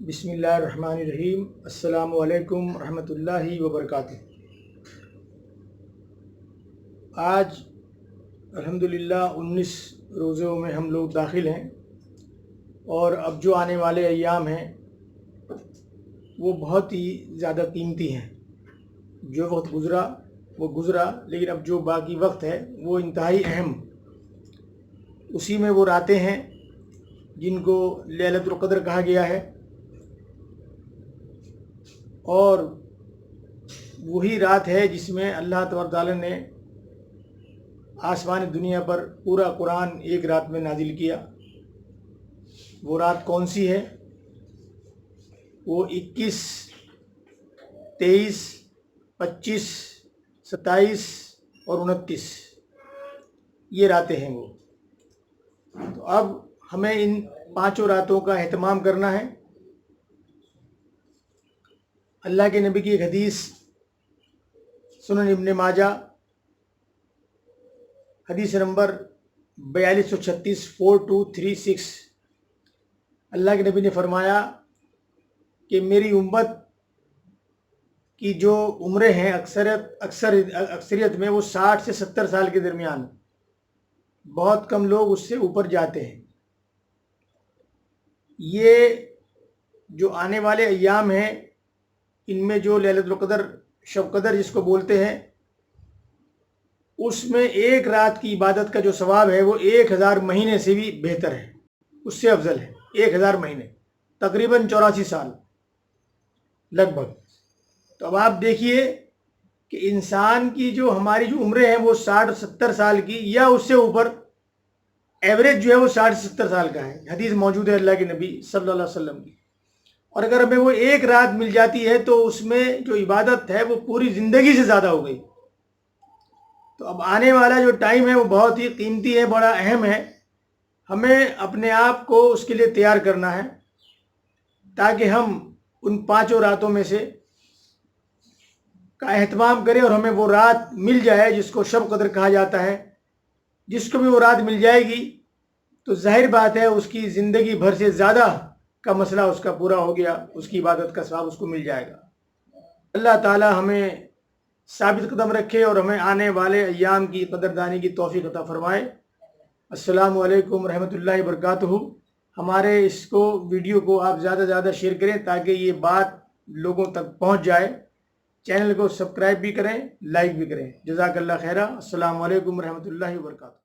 बिस्मिल्लाहिर्रहमानिर्रहीम। अस्सलामु अलैकुम रहमतुल्लाहि वबरकातुह। आज अल्हम्दुलिल्लाह 19 रोज़ों में हम लोग दाखिल हैं और अब जो आने वाले अय्याम हैं वो बहुत ही ज़्यादा कीमती हैं। जो वक्त गुज़रा वो गुज़रा, लेकिन अब जो बाकी वक्त है वो इंतहाई अहम। उसी में वो रातें हैं जिनको लैलतुल क़द्र कहा गया है, और वही रात है जिसमें अल्लाह तबारक ताला ने आसमान दुनिया पर पूरा कुरान एक रात में नाजिल किया। वो रात कौन सी है? वो 21, 23, 25, 27 और 29 ये रातें हैं वो। तो अब हमें इन पांचों रातों का एहतमाम करना है। अल्लाह के नबी की एक हदीस सुनन इब्न माजा हदीस नंबर 4236 4236, अल्लाह के नबी ने फरमाया कि मेरी उम्मत की जो उम्रें हैं अक्सरियत में वो 60 से 70 साल के दरमियान, बहुत कम लोग उससे ऊपर जाते हैं। ये जो आने वाले अय्याम हैं इनमें जो लैलतुल क़द्र, शब क़द्र जिसको बोलते हैं, उसमें एक रात की इबादत का जो सवाब है वो 1000 महीने से भी बेहतर है, उससे अफजल है। 1000 महीने, तकरीबन 84 साल लगभग। तो अब आप देखिए कि इंसान की जो हमारी जो उम्रें हैं वो 60-70 साल की या उससे ऊपर, एवरेज जो है वो 60-70 साल का है। हदीस मौजूद है अल्लाह के नबी सल्लल्लाहु अलैहि वसल्लम की। और अगर हमें वो एक रात मिल जाती है तो उसमें जो इबादत है वो पूरी ज़िंदगी से ज़्यादा हो गई। तो अब आने वाला जो टाइम है वो बहुत ही कीमती है, बड़ा अहम है। हमें अपने आप को उसके लिए तैयार करना है ताकि हम उन पांचों रातों में से का एहतमाम करें और हमें वो रात मिल जाए जिसको शब क़द्र कहा जाता है। जिसको भी वो रात मिल जाएगी तो जाहिर बात है उसकी ज़िंदगी भर से ज़्यादा का मसला उसका पूरा हो गया, उसकी इबादत का सवाब उसको मिल जाएगा। अल्लाह ताला हमें साबित कदम रखे और हमें आने वाले अय्याम की कदरदानी की तौफीक अता फरमाए। अस्सलामु अलैकुम रहमतुल्लाहि वबरकातुहू। हमारे इसको वीडियो को आप ज़्यादा से ज़्यादा शेयर करें ताकि ये बात लोगों तक पहुँच जाए। चैनल को सब्सक्राइब भी करें, लाइक भी करें। जज़ाकल्लाह खैरा। अस्सलामु अलैकुम रहमतुल्लाहि वबरकातुहू।